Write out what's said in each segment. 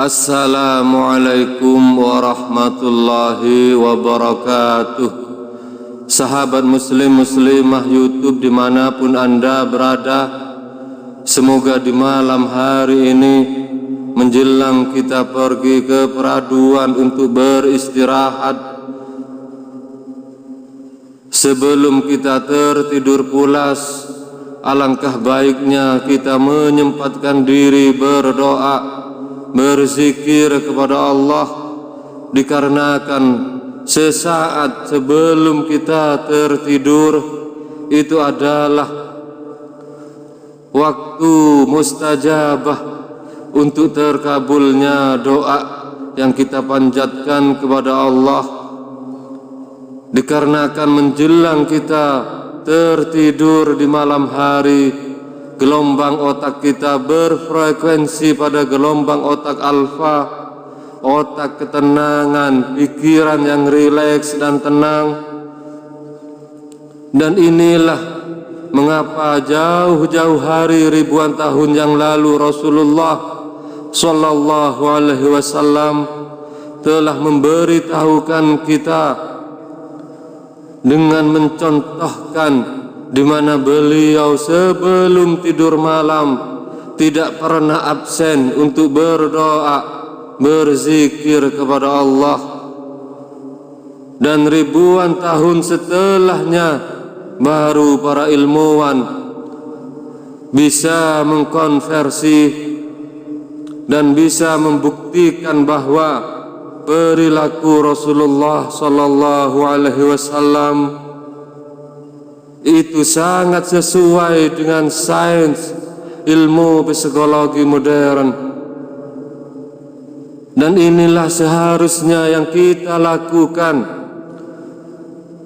Assalamualaikum warahmatullahi wabarakatuh. Sahabat muslim-muslimah YouTube dimanapun Anda berada, semoga di malam hari ini menjelang kita pergi ke peraduan untuk beristirahat, sebelum kita tertidur pulas, alangkah baiknya kita menyempatkan diri berdoa, berzikir kepada Allah, dikarenakan sesaat sebelum kita tertidur itu adalah waktu mustajabah untuk terkabulnya doa yang kita panjatkan kepada Allah. Dikarenakan menjelang kita tertidur di malam hari, gelombang otak kita berfrekuensi pada gelombang otak alfa, otak ketenangan, pikiran yang rileks dan tenang. Dan inilah mengapa jauh-jauh hari ribuan tahun yang lalu Rasulullah Sallallahu Alaihi Wasallam telah memberitahukan kita dengan mencontohkan di mana beliau sebelum tidur malam tidak pernah absen untuk berdoa, berzikir kepada Allah. Dan ribuan tahun setelahnya baru para ilmuwan bisa mengkonversi dan bisa membuktikan bahwa perilaku Rasulullah Sallallahu Alaihi Wasallam itu sangat sesuai dengan sains ilmu psikologi modern. Dan inilah seharusnya yang kita lakukan,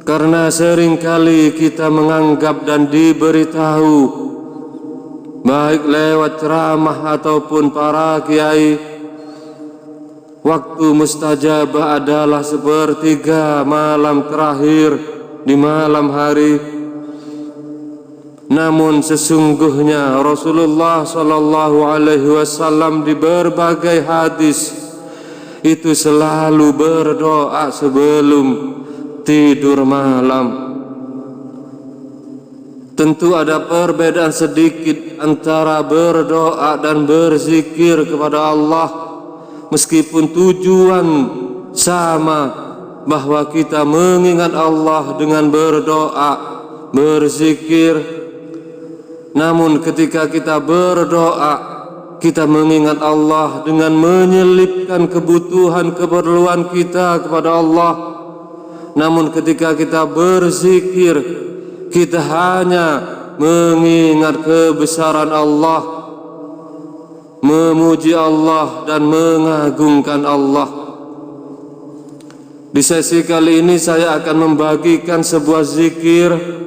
karena seringkali kita menganggap dan diberitahu baik lewat ceramah ataupun para kiai, waktu mustajabah adalah sepertiga malam terakhir di malam hari. Namun sesungguhnya Rasulullah Sallallahu Alaihi Wasallam di berbagai hadis itu selalu berdoa sebelum tidur malam. Tentu ada perbedaan sedikit antara berdoa dan berzikir kepada Allah, meskipun tujuan sama, bahwa kita mengingat Allah dengan berdoa, berzikir. Namun ketika kita berdoa, kita mengingat Allah dengan menyelipkan kebutuhan keperluan kita kepada Allah. Namun ketika kita berzikir, kita hanya mengingat kebesaran Allah, memuji Allah dan mengagungkan Allah. Di sesi kali ini saya akan membagikan sebuah zikir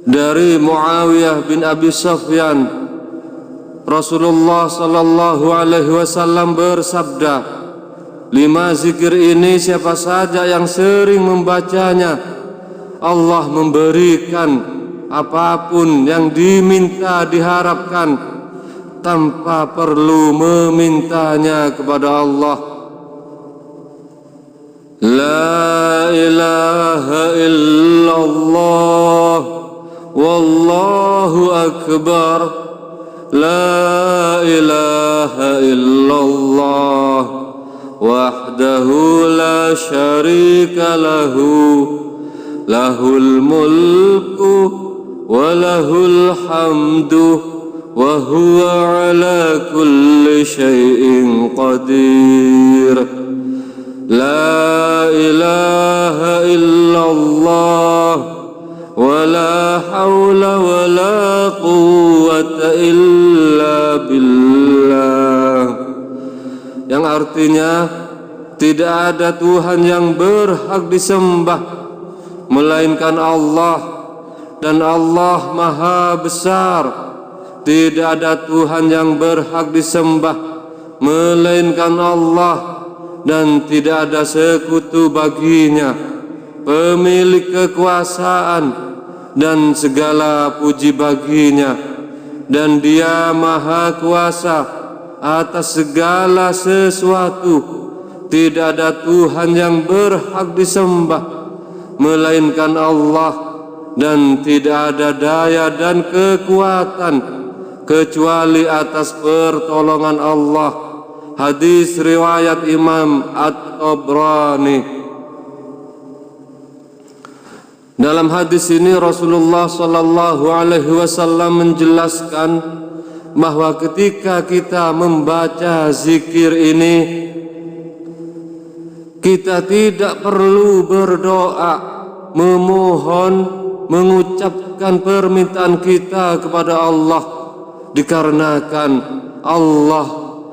dari Muawiyah bin Abi Sufyan. Rasulullah Sallallahu Alaihi Wasallam bersabda, 5 zikir ini siapa saja yang sering membacanya, Allah memberikan apapun yang diminta diharapkan tanpa perlu memintanya kepada Allah. La ilaha illallah wallahu akbar, la ilaha illallah wahdahu la syarika lahu, lahul mulku wa lahul hamdu wa huwa ala kulli syai'in qadir. La ilaha illallah wa la hawla wa la quwwata illa billah, yang artinya tidak ada Tuhan yang berhak disembah melainkan Allah, dan Allah Maha Besar. Tidak ada Tuhan yang berhak disembah melainkan Allah, dan tidak ada sekutu baginya, pemilik kekuasaan dan segala puji baginya, dan Dia maha kuasa atas segala sesuatu. Tidak ada Tuhan yang berhak disembah melainkan Allah, dan tidak ada daya dan kekuatan kecuali atas pertolongan Allah. Hadis riwayat Imam At-Tabrani. Dalam hadis ini Rasulullah sallallahu alaihi wasallam menjelaskan bahwa ketika kita membaca zikir ini, kita tidak perlu berdoa, memohon, mengucapkan permintaan kita kepada Allah, dikarenakan Allah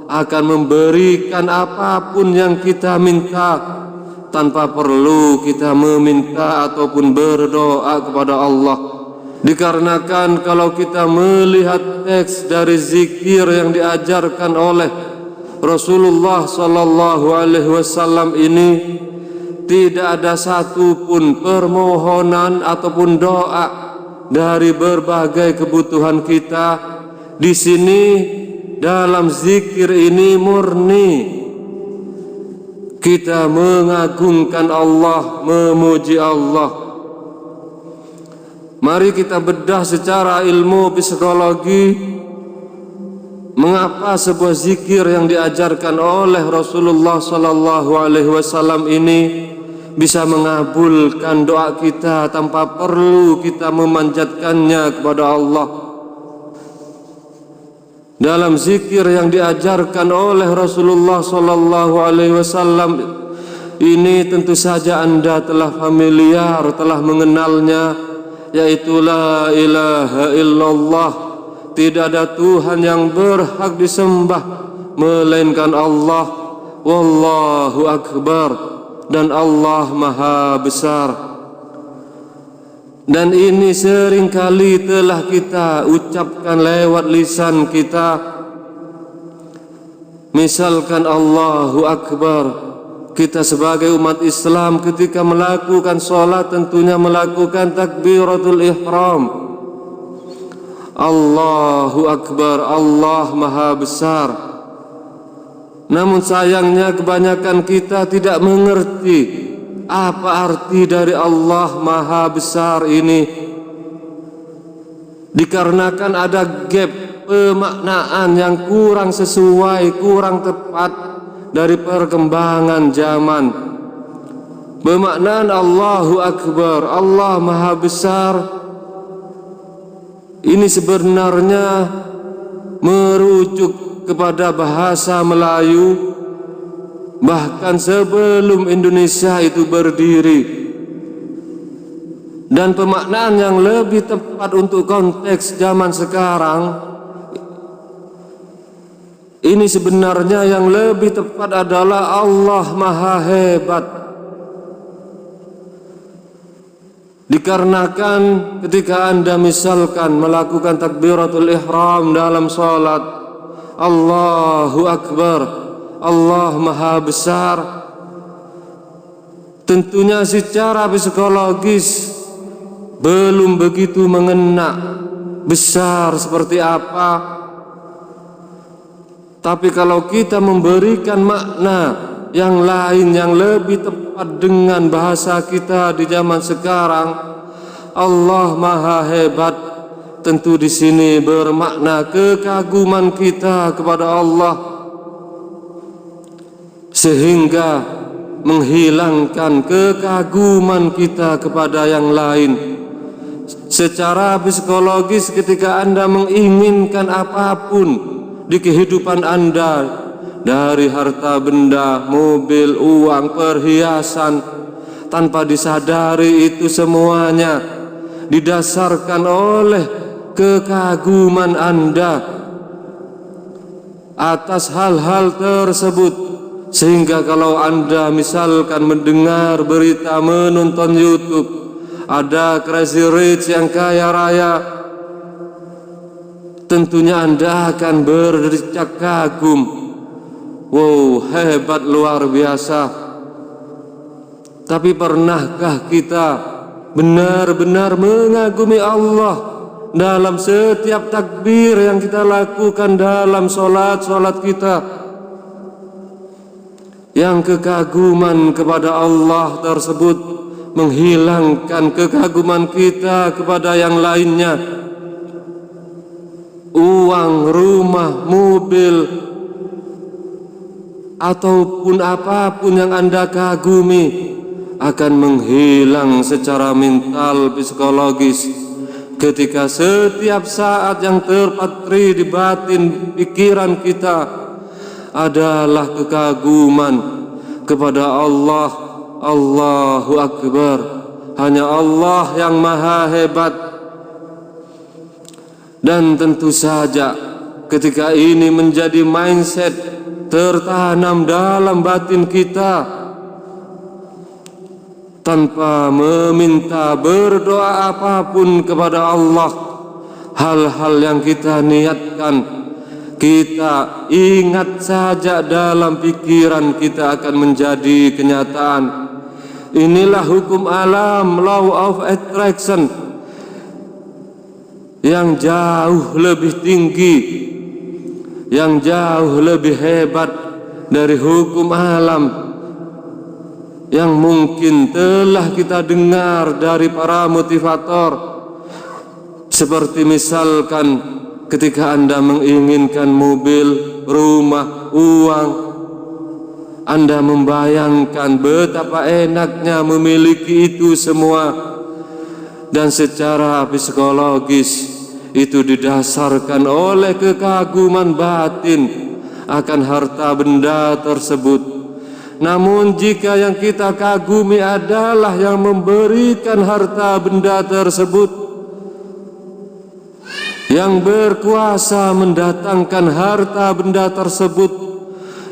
akan memberikan apapun yang kita minta tanpa perlu kita meminta ataupun berdoa kepada Allah. Dikarenakan kalau kita melihat teks dari zikir yang diajarkan oleh Rasulullah sallallahu alaihi wasallam ini, tidak ada satupun permohonan ataupun doa dari berbagai kebutuhan kita. Di sini dalam zikir ini murni kita mengagungkan Allah, memuji Allah. Mari kita bedah secara ilmu psikologi mengapa sebuah zikir yang diajarkan oleh Rasulullah sallallahu alaihi wasallam ini bisa mengabulkan doa kita tanpa perlu kita memanjatkannya kepada Allah. Dalam zikir yang diajarkan oleh Rasulullah sallallahu alaihi wasallam ini tentu saja Anda telah familiar, telah mengenalnya, yaitu la ilaha illallah. Tidak ada Tuhan yang berhak disembah melainkan Allah. Wallahu akbar, dan Allah maha besar. Dan ini seringkali telah kita ucapkan lewat lisan kita. Misalkan Allahu akbar, kita sebagai umat Islam ketika melakukan sholat tentunya melakukan takbiratul ihram. Allahu akbar, Allah maha besar. Namun sayangnya kebanyakan kita tidak mengerti apa arti dari Allah maha besar ini. Dikarenakan ada gap pemaknaan yang kurang sesuai, kurang tepat dari perkembangan zaman. Pemaknaan Allahu akbar, Allah maha besar, ini sebenarnya merujuk kepada bahasa Melayu bahkan sebelum Indonesia itu berdiri. Dan pemaknaan yang lebih tepat untuk konteks zaman sekarang ini sebenarnya yang lebih tepat adalah Allah maha hebat. Dikarenakan ketika Anda misalkan melakukan takbiratul ihram dalam salat, Allahu akbar, Allah maha besar, tentunya secara psikologis belum begitu mengena besar seperti apa. Tapi kalau kita memberikan makna yang lain yang lebih tepat dengan bahasa kita di zaman sekarang, Allah maha hebat, tentu di sini bermakna kekaguman kita kepada Allah, sehingga menghilangkan kekaguman kita kepada yang lain. Secara psikologis ketika Anda menginginkan apapun di kehidupan Anda, dari harta benda, mobil, uang, perhiasan, tanpa disadari itu semuanya didasarkan oleh kekaguman Anda atas hal-hal tersebut. Sehingga kalau Anda misalkan mendengar berita, menonton YouTube, ada Crazy Rich yang kaya raya, tentunya Anda akan berdecak kagum. Wow, hebat, luar biasa. Tapi pernahkah kita benar-benar mengagumi Allah dalam setiap takbir yang kita lakukan dalam solat kita, yang kekaguman kepada Allah tersebut menghilangkan kekaguman kita kepada yang lainnya. Uang, rumah, mobil, ataupun apapun yang Anda kagumi akan menghilang secara mental, psikologis, ketika setiap saat yang terpatri di batin pikiran kita adalah kekaguman kepada Allah. Allahu Akbar, hanya Allah yang maha hebat. Dan tentu saja ketika ini menjadi mindset tertanam dalam batin kita, tanpa meminta berdoa apapun kepada Allah, hal-hal yang kita niatkan, kita ingat saja dalam pikiran kita akan menjadi kenyataan. Inilah hukum alam, law of attraction, yang jauh lebih tinggi, yang jauh lebih hebat dari hukum alam yang mungkin telah kita dengar dari para motivator. Seperti misalkan ketika Anda menginginkan mobil, rumah, uang, Anda membayangkan betapa enaknya memiliki itu semua, dan secara psikologis itu didasarkan oleh kekaguman batin akan harta benda tersebut. Namun jika yang kita kagumi adalah yang memberikan harta benda tersebut, yang berkuasa mendatangkan harta benda tersebut,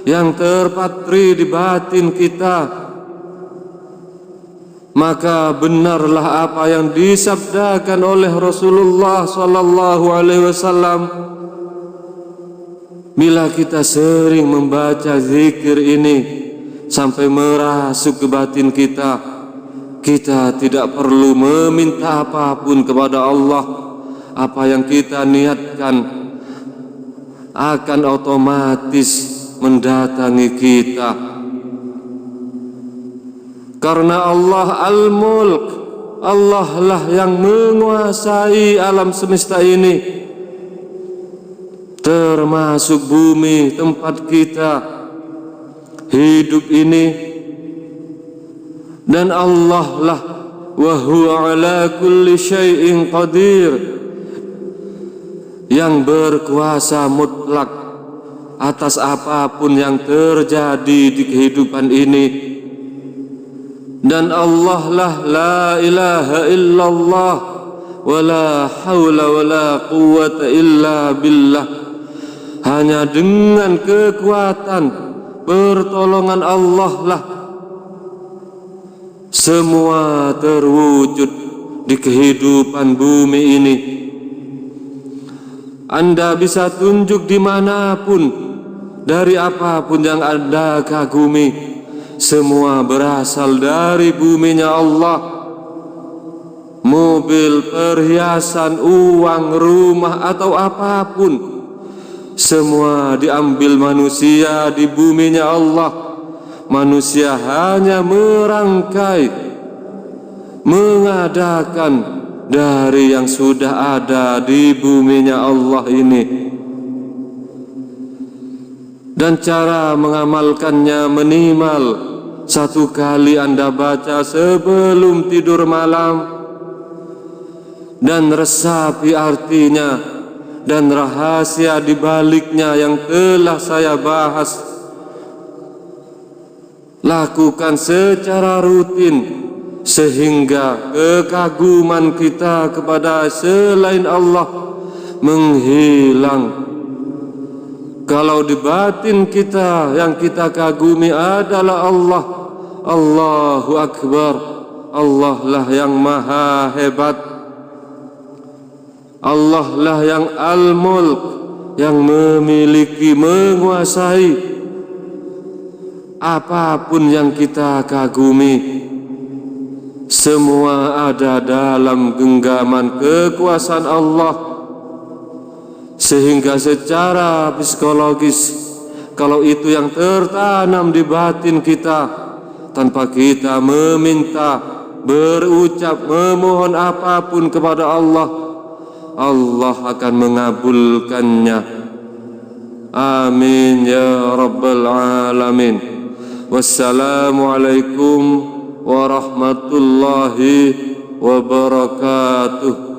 yang terpatri di batin kita, maka benarlah apa yang disabdakan oleh Rasulullah sallallahu alaihi wasallam. Bila kita sering membaca zikir ini sampai merasuk ke batin kita, kita tidak perlu meminta apapun kepada Allah. Apa yang kita niatkan akan otomatis mendatangi kita. Karena Allah Al-Mulk, Allah lah yang menguasai alam semesta ini, termasuk bumi tempat kita hidup ini. Dan Allah lah wa huwa ala kulli syai'in qadir, yang berkuasa mutlak atas apapun yang terjadi di kehidupan ini. Dan Allah lah la ilaha illallah wa la hawla wa la quwwata illa billah. Hanya dengan kekuatan pertolongan Allah lah semua terwujud di kehidupan bumi ini. Anda bisa tunjuk dimanapun, dari apapun yang Anda kagumi, semua berasal dari buminya Allah. Mobil, perhiasan, uang, rumah, atau apapun, semua diambil manusia di buminya Allah. Manusia hanya merangkai, mengadakan dari yang sudah ada di buminya Allah ini. Dan cara mengamalkannya minimal satu kali Anda baca sebelum tidur malam, dan resapi artinya dan rahasia di baliknya yang telah saya bahas. Lakukan secara rutin sehingga kekaguman kita kepada selain Allah menghilang. Kalau di batin kita yang kita kagumi adalah Allah, Allahu Akbar, Allah lah yang maha hebat, Allah lah yang Al-Mulk, yang memiliki, menguasai apapun yang kita kagumi. semua ada dalam genggaman kekuasaan Allah, sehingga secara psikologis, kalau itu yang tertanam di batin kita, tanpa kita meminta, berucap, memohon apapun kepada Allah, Allah akan mengabulkannya. Amin ya rabbal alamin. Wassalamualaikum warahmatullahi wabarakatuh.